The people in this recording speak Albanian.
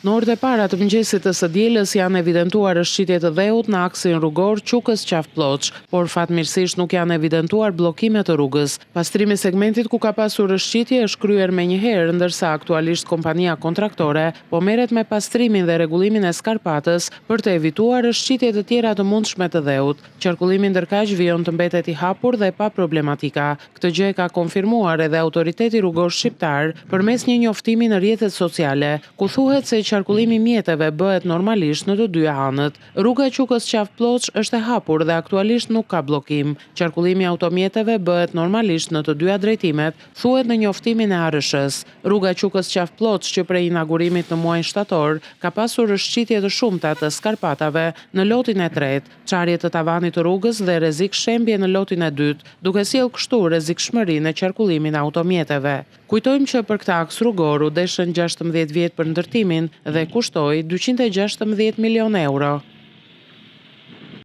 Në orët e para të mëngjesit të së dielës janë evidentuar rrëshqitje të dheut në aksin rrugor Qukës-Qafploç, por fatmirësisht nuk janë evidentuar bllokime të rrugës. Pastrimi i segmentit ku ka pasur rrëshqitje është kryer menjëherë, ndërsa aktualisht kompania kontraktore po merret me pastrimin dhe rregullimin e skarpatës për të evituar rrëshqitje të tjera të mundshme të dheut. Qarkullimi ndërkaq vijon të mbetet i hapur dhe pa problematika. Këtë gjë e ka konfirmuar edhe autoriteti rrugor shqiptar përmes një njoftimi në rrjetet sociale, ku thuhet se qarkullimi i mjeteve bëhet normalisht në të dy anët. Rruga Qukës-Qafploç është e hapur dhe aktualisht nuk ka bllokim. Qarkullimi i automjeteve bëhet normalisht në të dyja drejtimet, thuhet në njoftimin e ARSH-s. Rruga Qukës-Qafploç, që prej inaugurimit në muajin shtator ka pasur rrëshqitje të shumta të skarpatave në lotin e tretë, çarje të tavanit të rrugës dhe rrezik shembje në lotin e dytë, duke sjellë kështu rrezikshmërinë e qarkullimit në automjeteve. Kujtojmë që për këtë aks rrugor u deshën 16 vjet për ndërtimin dhe kushtoi 216 milion euro.